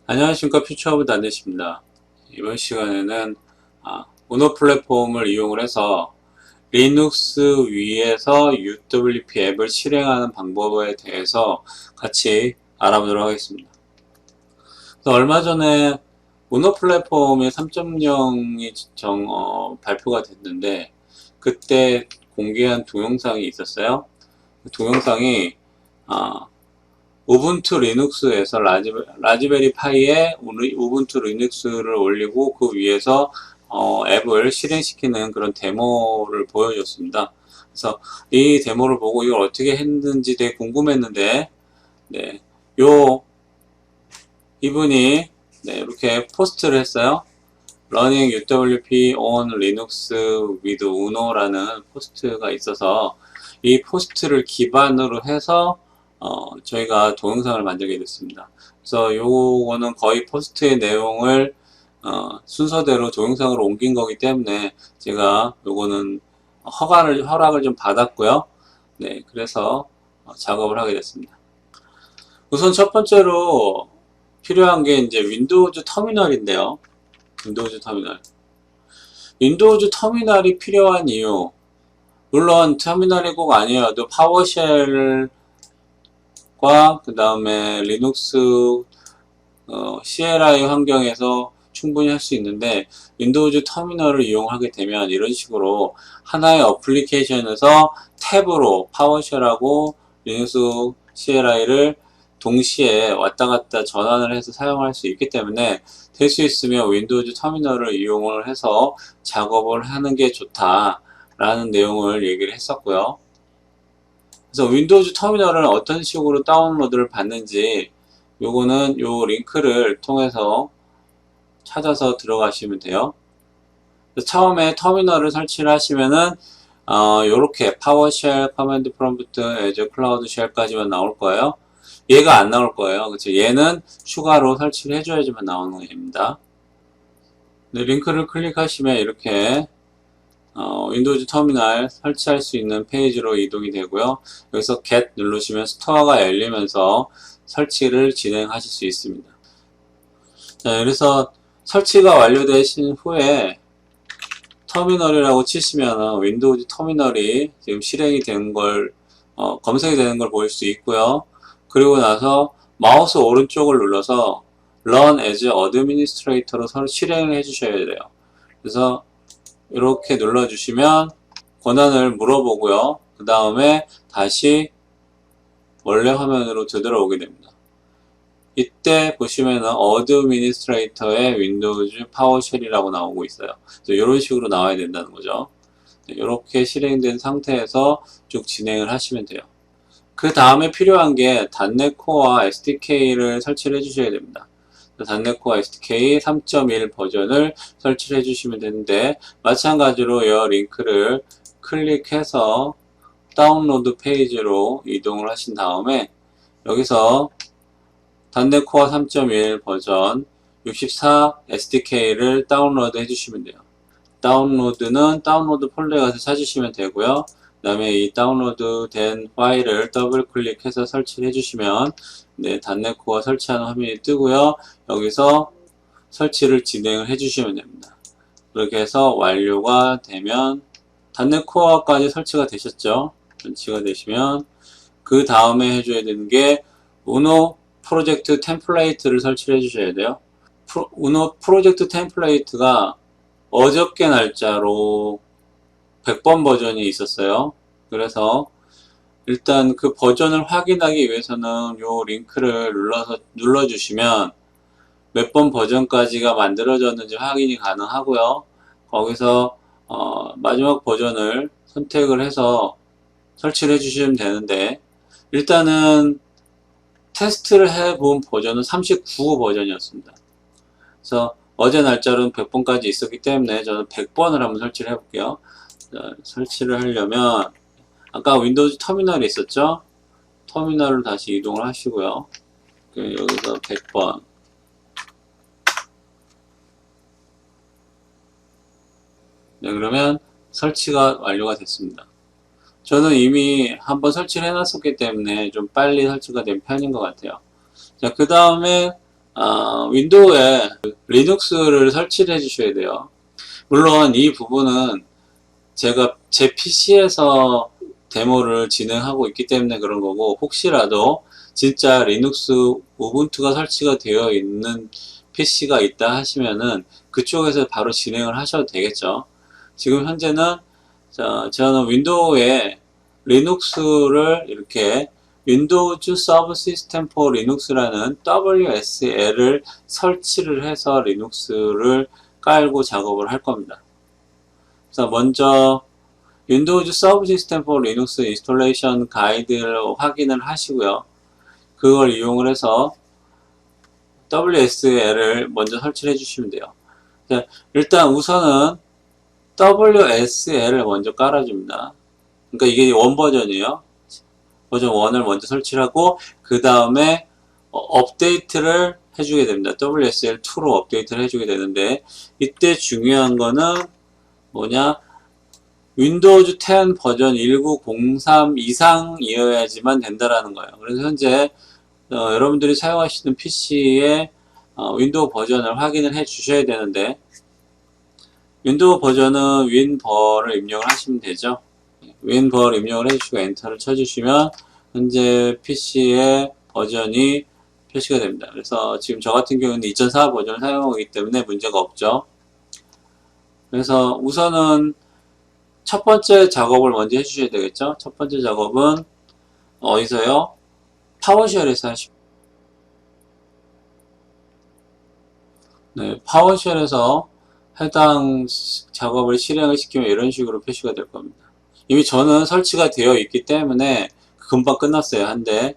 안녕하십니까. 퓨처오브 단넷입니다. 이번 시간에는 우노 플랫폼을 이용을 해서 리눅스 위에서 UWP 앱을 실행하는 방법에 대해서 같이 알아보도록 하겠습니다. 얼마 전에 우노 플랫폼의 3.0이 발표가 됐는데 그때 공개한 동영상이 있었어요. 그 동영상이 우분투 리눅스에서 라즈베리 파이에 우분투 리눅스를 올리고 그 위에서 앱을 실행시키는 그런 데모를 보여줬습니다. 그래서 이 데모를 보고 이걸 어떻게 했는지 되게 궁금했는데, 네, 이분이 이렇게 포스트를 했어요. Running UWP on Linux with Uno라는 포스트가 있어서 이 포스트를 기반으로 해서 저희가 동영상을 만들게 됐습니다. 그래서 요거는 거의 포스트의 내용을 순서대로 동영상으로 옮긴 거기 때문에 제가 요거는 허락을 좀 받았고요. 네, 그래서 작업을 하게 됐습니다. 우선 첫 번째로 필요한 게 이제 윈도우즈 터미널인데요. 윈도우즈 터미널. 윈도우즈 터미널이 필요한 이유. 물론 터미널이 꼭 아니어도 파워쉘 그 다음에 리눅스 CLI 환경에서 충분히 할 수 있는데 윈도우즈 터미널을 이용하게 되면 이런 식으로 하나의 어플리케이션에서 탭으로 파워쉘하고 리눅스 CLI를 동시에 왔다 갔다 전환을 해서 사용할 수 있기 때문에 될 수 있으면 윈도우즈 터미널을 이용을 해서 작업을 하는 게 좋다라는 내용을 얘기를 했었고요. 그래서 윈도우즈 터미널을 어떤 식으로 다운로드를 받는지 요거는 요 링크를 통해서 찾아서 들어가시면 돼요. 처음에 터미널을 설치를 하시면은 요렇게 파워쉘, 커맨드 프롬프트, 애저 클라우드 쉘까지만 나올 거예요. 얘가 안 나올 거예요. 그쵸? 얘는 추가로 설치를 해줘야지만 나오는 겁니다. 링크를 클릭하시면 이렇게 윈도우즈 터미널 설치할 수 있는 페이지로 이동이 되고요. 여기서 get 누르시면 스토어가 열리면서 설치를 진행하실 수 있습니다. 자, 그래서 설치가 완료되신 후에 터미널이라고 치시면 윈도우즈 터미널이 지금 실행이 된 걸 검색이 되는 걸 보일 수 있고요. 그리고 나서 마우스 오른쪽을 눌러서 Run as Administrator로 실행을 해주셔야 돼요. 그래서 이렇게 눌러주시면 권한을 물어보고요. 그 다음에 다시 원래 화면으로 되돌아오게 됩니다. 이때 보시면은 어드미니스트레이터의 윈도우즈 파워쉘이라고 나오고 있어요. 이런 식으로 나와야 된다는 거죠. 이렇게 실행된 상태에서 쭉 진행을 하시면 돼요. 그 다음에 필요한 게 .NET 코어와 SDK를 설치를 해주셔야 됩니다. .NET 코어 SDK 3.1 버전을 설치를 해주시면 되는데 마찬가지로 이 링크를 클릭해서 다운로드 페이지로 이동을 하신 다음에 여기서 .NET 코어 3.1 버전 64 SDK를 다운로드 해주시면 돼요. 다운로드는 다운로드 폴더에 가서 찾으시면 되고요. 그 다음에 이 다운로드 된 파일을 더블 클릭해서 설치를 해주시면 .NET 코어 설치하는 화면이 뜨고요. 여기서 설치를 진행을 해주시면 됩니다. 그렇게 해서 완료가 되면 .NET 코어까지 설치가 되셨죠? 설치가 되시면 그 다음에 해줘야 되는 게 우노 프로젝트 템플레이트를 설치를 해주셔야 돼요. 우노 프로젝트 템플레이트가 어저께 날짜로 100번 버전이 있었어요. 그래서 일단 그 버전을 확인하기 위해서는 요 링크를 눌러주시면 몇 번 버전까지가 만들어졌는지 확인이 가능하고요. 거기서 마지막 버전을 선택을 해서 설치를 해주시면 되는데 일단은 테스트를 해본 버전은 39 버전이었습니다. 그래서 어제 날짜로는 100번까지 있었기 때문에 저는 100번을 한번 설치를 해볼게요. 자, 설치를 하려면 아까 윈도우즈 터미널이 있었죠? 터미널을 다시 이동을 하시고요. 여기서 100번 네, 그러면 설치가 완료가 됐습니다. 저는 이미 한번 설치를 해놨었기 때문에 좀 빨리 설치가 된 편인 것 같아요. 자, 그 다음에 윈도우에 리눅스를 설치를 해주셔야 돼요. 물론 이 부분은 제가 제 PC에서 데모를 진행하고 있기 때문에 그런 거고, 혹시라도 진짜 리눅스 우분투가 설치가 되어 있는 PC가 있다 하시면은 그쪽에서 바로 진행을 하셔도 되겠죠. 지금 현재는 저는 윈도우에 리눅스를 이렇게 윈도우즈 서브 시스템 포 리눅스라는 WSL을 설치를 해서 리눅스를 깔고 작업을 할 겁니다. 그래서 먼저 윈도우즈 서브 시스템 포 리눅스 인스톨레이션 가이드를 확인을 하시고요. 그걸 이용을 해서 WSL을 먼저 설치를 해주시면 돼요. 일단 우선은 WSL을 먼저 깔아줍니다. 그러니까 이게 원 버전이에요. 버전 1을 먼저 설치를 하고 그 다음에 업데이트를 해주게 됩니다. WSL2로 업데이트를 해주게 되는데, 이때 중요한 거는 뭐냐, 윈도우즈 10 버전 1903 이상이어야지만 된다라는 거예요. 그래서 현재 여러분들이 사용하시는 PC의 윈도우 버전을 확인을 해 주셔야 되는데, 윈도우 버전은 윈버를 입력을 하시면 되죠. 윈버를 입력을 해주시고 엔터를 쳐주시면 현재 PC의 버전이 표시가 됩니다. 그래서 지금 저 같은 경우는 2004 버전을 사용하고 있기 때문에 문제가 없죠. 그래서 우선은 첫 번째 작업을 먼저 해주셔야 되겠죠. 첫 번째 작업은 어디서요? 파워쉘에서 하시고, 네, 파워쉘에서 해당 작업을 실행을 시키면 이런 식으로 표시가 될 겁니다. 이미 저는 설치가 되어 있기 때문에 금방 끝났어요. 한데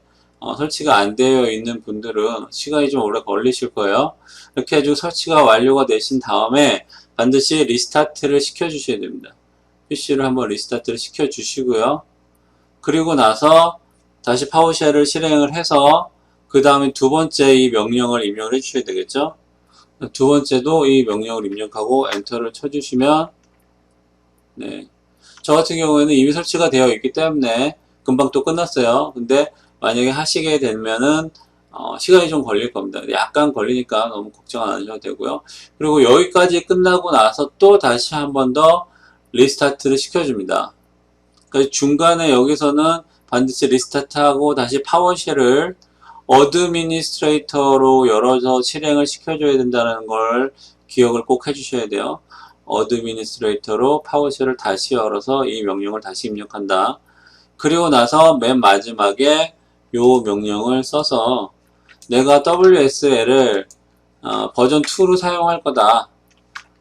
설치가 안 되어 있는 분들은 시간이 좀 오래 걸리실 거예요. 이렇게 해주고 설치가 완료가 되신 다음에 반드시 리스타트를 시켜 주셔야 됩니다. PC를 한번 리스타트를 시켜 주시고요. 그리고 나서 다시 파워쉘을 실행을 해서 그 다음에 두 번째 이 명령을 입력을 해 주셔야 되겠죠. 두 번째도 이 명령을 입력하고 엔터를 쳐주시면, 네, 저 같은 경우에는 이미 설치가 되어 있기 때문에 금방 또 끝났어요. 근데 만약에 하시게 되면은 시간이 좀 걸릴 겁니다. 약간 걸리니까 너무 걱정 안 하셔도 되고요. 그리고 여기까지 끝나고 나서 또 다시 한 번 더 리스타트를 시켜줍니다. 그러니까 중간에 여기서는 반드시 리스타트하고 다시 파워쉘을 어드미니스트레이터로 열어서 실행을 시켜줘야 된다는 걸 기억을 꼭 해주셔야 돼요. 어드미니스트레이터로 파워쉘을 다시 열어서 이 명령을 다시 입력한다. 그리고 나서 맨 마지막에 이 명령을 써서 내가 WSL을 버전 2로 사용할 거다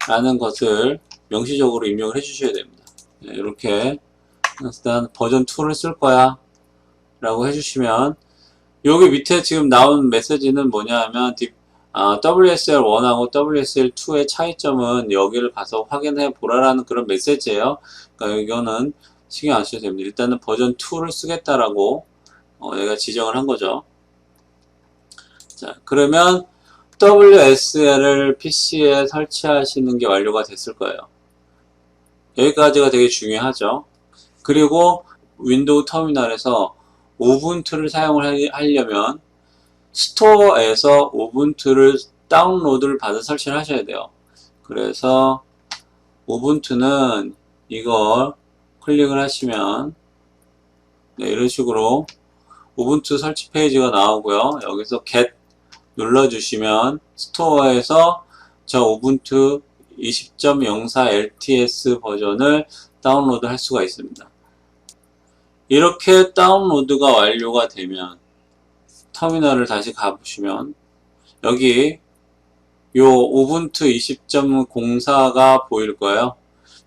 라는 것을 명시적으로 입력을 해주셔야 됩니다. 네, 이렇게 일단 버전 2를 쓸 거야 라고 해주시면, 여기 밑에 지금 나온 메시지는 뭐냐 하면 WSL1하고 WSL2의 차이점은 여기를 가서 확인해 보라라는 그런 메시지예요. 그러니까 이거는 신경 안 쓰셔도 됩니다. 일단은 버전 2를 쓰겠다라고 내가 지정을 한 거죠. 자, 그러면 WSL을 PC에 설치하시는 게 완료가 됐을 거예요. 여기까지가 되게 중요하죠. 그리고 윈도우 터미널에서 우분투를 사용을 하려면 스토어에서 우분투를 다운로드를 받아 설치를 하셔야 돼요. 그래서 우분투는 이걸 클릭을 하시면, 네, 이런 식으로 우분투 설치 페이지가 나오고요. 여기서 get 눌러주시면 스토어에서 저 우분투 20.04 LTS 버전을 다운로드 할 수가 있습니다. 이렇게 다운로드가 완료가 되면 터미널을 다시 가보시면 여기 요 우분투 20.04가 보일 거예요.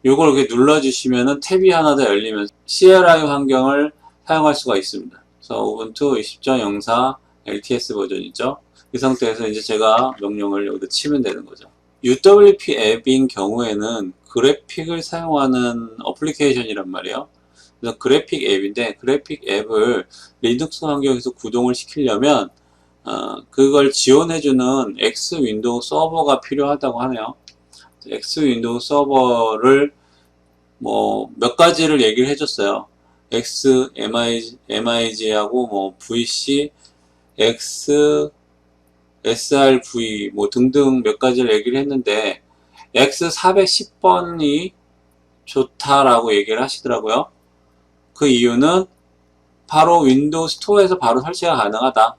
요걸 이렇게 눌러주시면은 탭이 하나 더 열리면서 CLI 환경을 사용할 수가 있습니다. 그래서 우분투 20.04 LTS 버전이죠. 이 상태에서 이제 제가 명령을 여기다 치면 되는 거죠. UWP 앱인 경우에는 그래픽을 사용하는 어플리케이션이란 말이에요. 그래서 그래픽 앱인데, 그래픽 앱을 리눅스 환경에서 구동을 시키려면 그걸 지원해주는 X 윈도우 서버가 필요하다고 하네요. X 윈도우 서버를 뭐 몇 가지를 얘기를 해줬어요. X MIG하고 뭐 VC, X SRV 뭐 등등 몇 가지를 얘기를 했는데 X410번이 좋다라고 얘기를 하시더라고요. 그 이유는 바로 윈도우 스토어에서 바로 설치가 가능하다.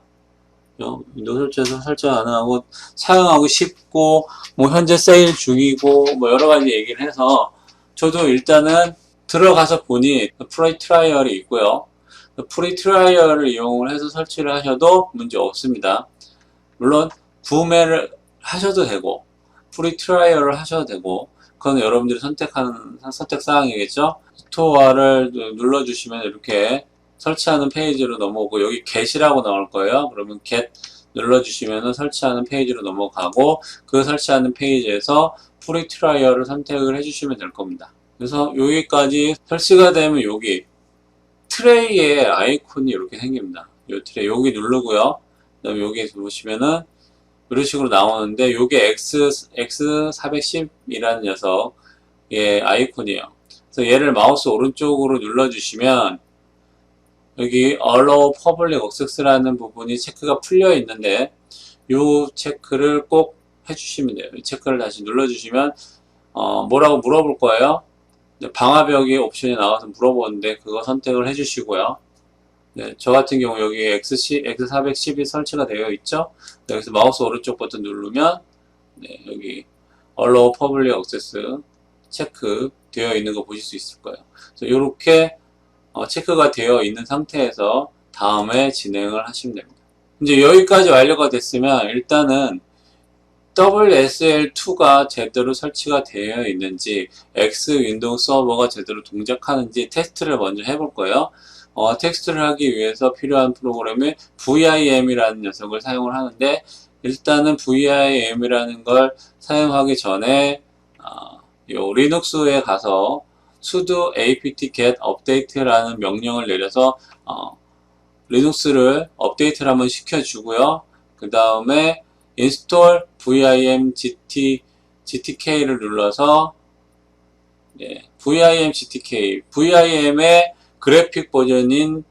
윈도우 설치해서 설치가 가능하고 사용하고 쉽고 뭐 현재 세일 중이고 뭐 여러 가지 얘기를 해서 저도 일단은 들어가서 보니 프리 트라이얼이 있고요. 프리 트라이얼을 이용을 해서 설치를 하셔도 문제 없습니다. 물론 구매를 하셔도 되고 프리 트라이얼을 하셔도 되고 그건 여러분들이 선택하는 선택사항이겠죠. 스토어를 눌러주시면 이렇게 설치하는 페이지로 넘어오고 여기 get이라고 나올 거예요. 그러면 get 눌러주시면 설치하는 페이지로 넘어가고 그 설치하는 페이지에서 프리 트라이얼을 선택을 해주시면 될 겁니다. 그래서 여기까지 설치가 되면 여기 트레이의 아이콘이 이렇게 생깁니다. 이 트레이 여기 누르고요. 그 다음에 여기 보시면은 이런 식으로 나오는데 요게 X410이라는 녀석의 아이콘이에요. 그래서 얘를 마우스 오른쪽으로 눌러주시면 여기 Allow Public Access라는 부분이 체크가 풀려 있는데 요 체크를 꼭 해주시면 돼요. 이 체크를 다시 눌러주시면 뭐라고 물어볼 거예요. 방화벽이 옵션이 나와서 물어보는데 그거 선택을 해주시고요. 네, 저 같은 경우 여기 X410이 설치가 되어 있죠. 여기서 마우스 오른쪽 버튼 누르면 네, 여기 Allow Public Access 체크 되어 있는 거 보실 수 있을 거예요. 그래서 이렇게 체크가 되어 있는 상태에서 다음에 진행을 하시면 됩니다. 이제 여기까지 완료가 됐으면 일단은 WSL2가 제대로 설치가 되어 있는지 X 윈도우 서버가 제대로 동작하는지 테스트를 먼저 해볼 거예요. 테스트를 하기 위해서 필요한 프로그램이 VIM이라는 녀석을 사용을 하는데 일단은 VIM이라는 걸 사용하기 전에 요 리눅스에 가서 sudo apt-get update라는 명령을 내려서 리눅스를 업데이트를 한번 시켜주고요. 그 다음에 install vim gtk를 눌러서 vim gtk vim의 그래픽 버전인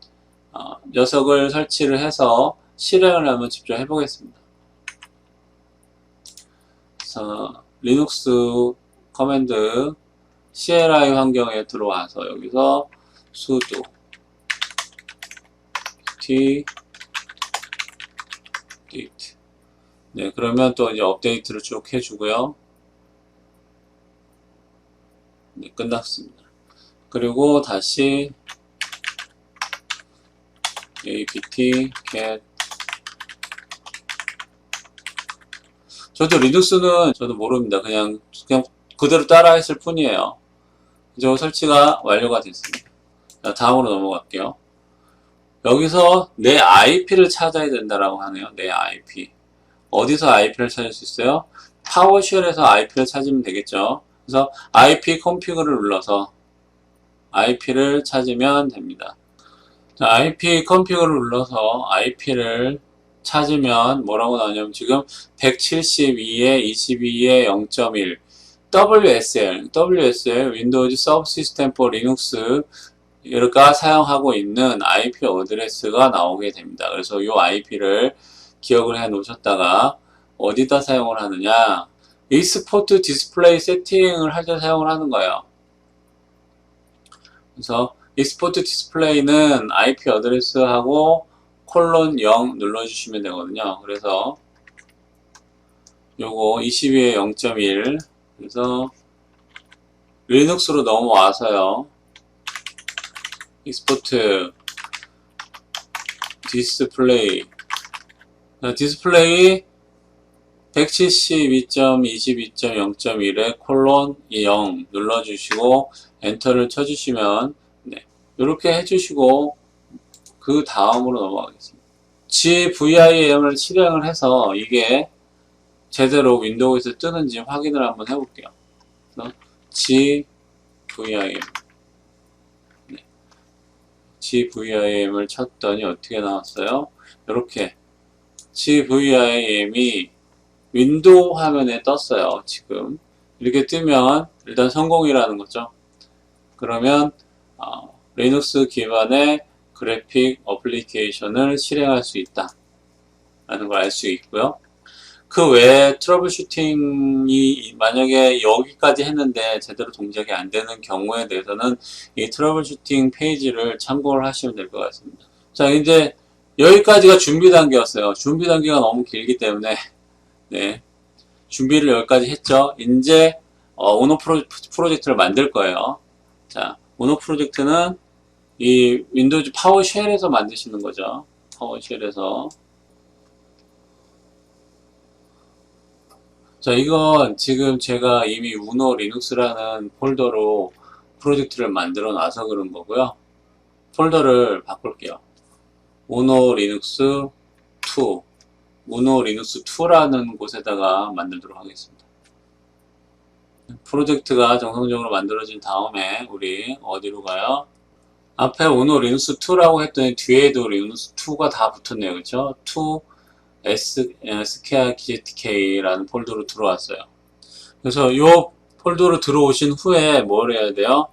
녀석을 설치를 해서 실행을 한번 직접 해보겠습니다. 그래서 리눅스 커맨드 CLI 환경에 들어와서 여기서 sudo update 네, 그러면 또 이제 업데이트를 쭉 해주고요. 네, 끝났습니다. 그리고 다시 apt-get 저도 리눅스는 저도 모릅니다. 그냥 그대로 따라 했을 뿐이에요. 이제 설치가 완료가 됐습니다. 자, 다음으로 넘어갈게요. 여기서 내 IP를 찾아야 된다라고 하네요. 내 IP. 어디서 IP를 찾을 수 있어요? 파워쉘에서 IP를 찾으면 되겠죠. 그래서 IP config를 눌러서 IP를 찾으면 됩니다. 자, IP config를 눌러서 IP를 찾으면 뭐라고 나오냐면 지금 172에 22에 0.1 WSL 윈도우즈 서브 시스템 포 리눅스 가 사용하고 있는 IP 어드레스가 나오게 됩니다. 그래서 이 IP를 기억을 해 놓으셨다가 어디다 사용을 하느냐 익스포트 디스플레이 세팅을 할 때 사용을 하는 거예요. 그래서 익스포트 디스플레이는 IP 어드레스하고 콜론 0 눌러주시면 되거든요. 그래서 요거 22에 0.1 그래서 리눅스로 넘어와서요. 익스포트 디스플레이 디스플레이 172.22.0.1에 콜론 0 눌러주시고 엔터를 쳐주시면 네, 이렇게 해주시고 그 다음으로 넘어가겠습니다. GVIM을 실행을 해서 이게 제대로 윈도우에서 뜨는지 확인을 한번 해볼게요. 그래서 GVIM 네. GVIM을 쳤더니 어떻게 나왔어요? 이렇게 GVIM이 윈도우 화면에 떴어요. 지금 이렇게 뜨면 일단 성공이라는 거죠. 그러면 리눅스 기반의 그래픽 어플리케이션을 실행할 수 있다 라는 걸 알 수 있고요. 그 외에 트러블 슈팅이 만약에 여기까지 했는데 제대로 동작이 안 되는 경우에 대해서는 이 트러블 슈팅 페이지를 참고를 하시면 될 것 같습니다. 자, 이제 여기까지가 준비 단계였어요. 준비 단계가 너무 길기 때문에 네, 준비를 여기까지 했죠. 이제 오노 프로젝트를 만들 거예요. 자, 오노 프로젝트는 이 윈도우즈 파워쉘에서 만드시는 거죠. 파워쉘에서. 자, 이건 지금 제가 이미 우노 리눅스라는 폴더로 프로젝트를 만들어 놔서 그런 거고요. 폴더를 바꿀게요. 우노 리눅스 2, 우노 리눅스 2라는 곳에다가 만들도록 하겠습니다. 프로젝트가 정상적으로 만들어진 다음에 우리 어디로 가요? 앞에 우노 리눅스 2라고 했더니 뒤에도 리눅스 2가 다 붙었네요. 그렇죠? 2 스케아 GTK라는 폴더로 들어왔어요. 그래서 이 폴더로 들어오신 후에 뭘 해야 돼요?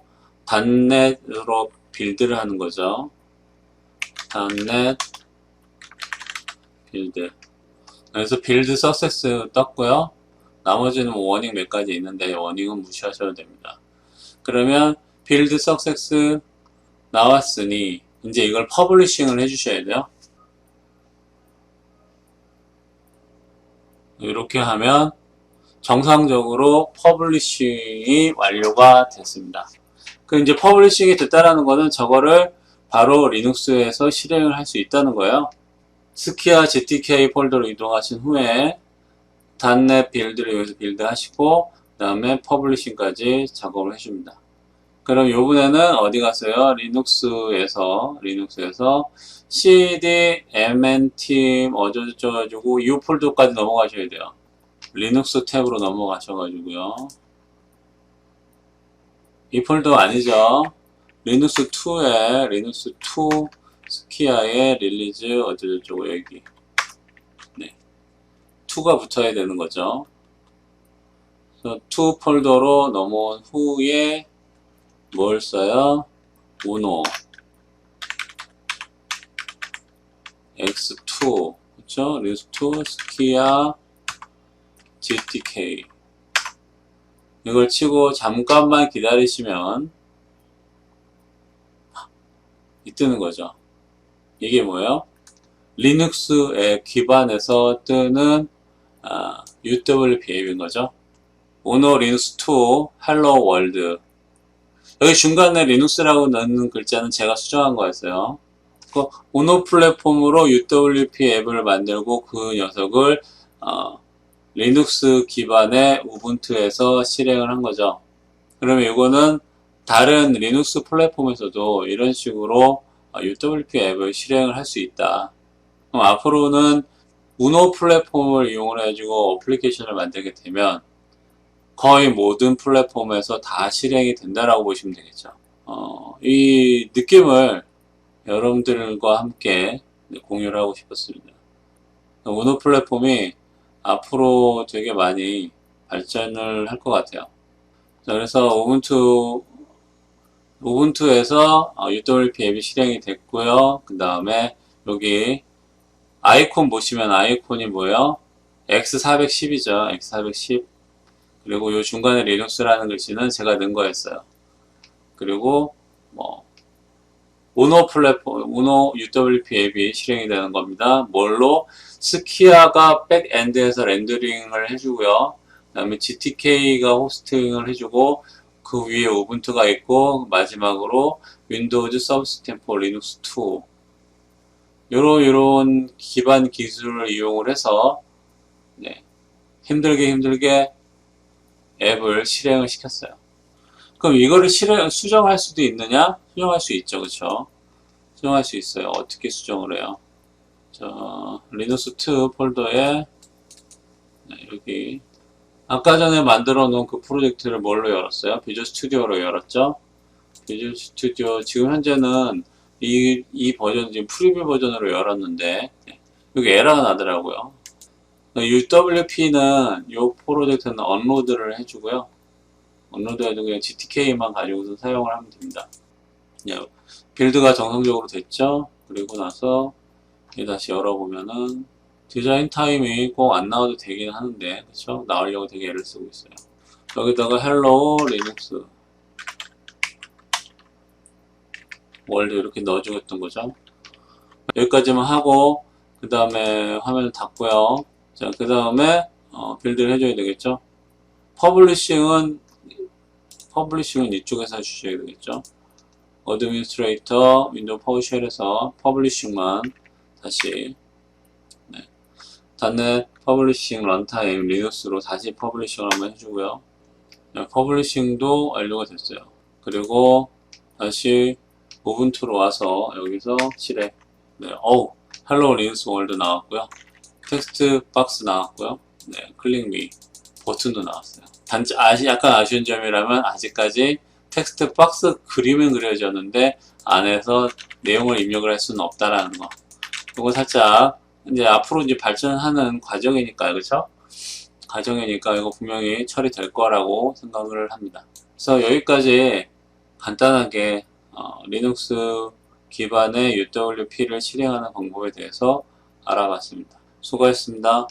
단넷으로 빌드를 하는 거죠. 단넷 빌드. 그래서 빌드 석세스 떴고요. 나머지는 워닝 몇 가지 있는데 워닝은 무시하셔도 됩니다. 그러면 빌드 석세스 나왔으니 이제 이걸 퍼블리싱을 해주셔야 돼요. 이렇게 하면 정상적으로 퍼블리싱이 완료가 됐습니다. 그 이제 퍼블리싱이 됐다라는 거는 저거를 바로 리눅스에서 실행을 할 수 있다는 거예요. 스키아 GTK 폴더로 이동하신 후에 단넷 빌드를 여기서 빌드 하시고 그 다음에 퍼블리싱까지 작업을 해줍니다. 그럼 요번에는 어디 갔어요? 리눅스에서 cd mnteam 어쩌고저쩌고 이 폴더까지 넘어가셔야 돼요. 리눅스 탭으로 넘어가셔가지고요. 이 폴더 아니죠? 리눅스 2에 리눅스 2 스키아의 릴리즈 어쩌고저쩌고 여기 네, 2가 붙어야 되는 거죠. 그래서 2 폴더로 넘어온 후에 뭘 써요? 우노 x2 그렇죠? 리눅스2 스키아 GTK 이걸 치고 잠깐만 기다리시면 이 뜨는 거죠. 이게 뭐예요? 리눅스에 기반해서 뜨는 UWPA인 거죠. 우노 리눅스 2 헬로 월드 여기 중간에 리눅스라고 넣는 글자는 제가 수정한 거였어요. 그 우노 플랫폼으로 UWP 앱을 만들고 그 녀석을 리눅스 기반의 우분투에서 실행을 한 거죠. 그러면 이거는 다른 리눅스 플랫폼에서도 이런 식으로 UWP 앱을 실행을 할 수 있다. 그럼 앞으로는 우노 플랫폼을 이용을 해가지고 어플리케이션을 만들게 되면 거의 모든 플랫폼에서 다 실행이 된다라고 보시면 되겠죠. 이 느낌을 여러분들과 함께 공유를 하고 싶었습니다. 우노 플랫폼이 앞으로 되게 많이 발전을 할 것 같아요. 자, 그래서 우분투에서 UWP 앱이 실행이 됐고요. 그 다음에 여기 아이콘 보시면 아이콘이 뭐예요? X410이죠. X410. 그리고 요 중간에 리눅스라는 글씨는 제가 넣은 거였어요. 그리고 우노 플랫폼, 우노 UWP 앱이 실행이 되는 겁니다. 뭘로? 스키아가 백엔드에서 렌더링을 해주고요. 그 다음에 GTK가 호스팅을 해주고 그 위에 우분투가 있고 마지막으로 윈도우즈 서브시스템 포 리눅스 2 요런 기반 기술을 이용을 해서 힘들게 앱을 실행을 시켰어요. 그럼 이거를 수정할 수도 있느냐? 수정할 수 있죠. 그쵸? 수정할 수 있어요. 어떻게 수정을 해요? 리눅스 2 폴더에 여기 아까 전에 만들어 놓은 그 프로젝트를 뭘로 열었어요? 비주얼 스튜디오로 열었죠? 비주얼 스튜디오 지금 현재는 이 버전 지금 프리뷰 버전으로 열었는데 여기 에러가 나더라고요. UWP는 이 프로젝트는 언로드를 해주고요. 언로드 해도 그냥 GTK만 가지고서 사용을 하면 됩니다. 빌드가 정상적으로 됐죠? 그리고 나서 다시 열어보면은 디자인 타임이 꼭 안 나와도 되긴 하는데, 그쵸? 나오려고 되게 애를 쓰고 있어요. 여기다가 헬로 리눅스 월드 이렇게 넣어주고 있던 거죠. 여기까지만 하고, 그 다음에 화면을 닫고요. 자, 그 다음에, 빌드를 해줘야 되겠죠? 퍼블리싱은 이쪽에서 주셔야 되겠죠? 어드미니스트레이터, 윈도우 파워쉘에서 퍼블리싱만 다시, 네. 닷넷 퍼블리싱 런타임 리눅스로 다시 퍼블리싱을 한번 해주고요. 네, 퍼블리싱도 완료가 됐어요. 그리고 다시 우분투로 와서 여기서 실행. 네, 헬로 리눅스 월드 나왔고요. 텍스트 박스 나왔고요. 네, 클릭 미 버튼도 나왔어요. 단지 약간 아쉬운 점이라면 아직까지 텍스트 박스 그림은 그려졌는데 안에서 내용을 입력을 할 수는 없다라는 거. 이거 살짝 이제 앞으로 이제 발전하는 과정이니까 그렇죠? 과정이니까 이거 분명히 처리될 거라고 생각을 합니다. 그래서 여기까지 간단하게 리눅스 기반의 UWP를 실행하는 방법에 대해서 알아봤습니다. 수고했습니다.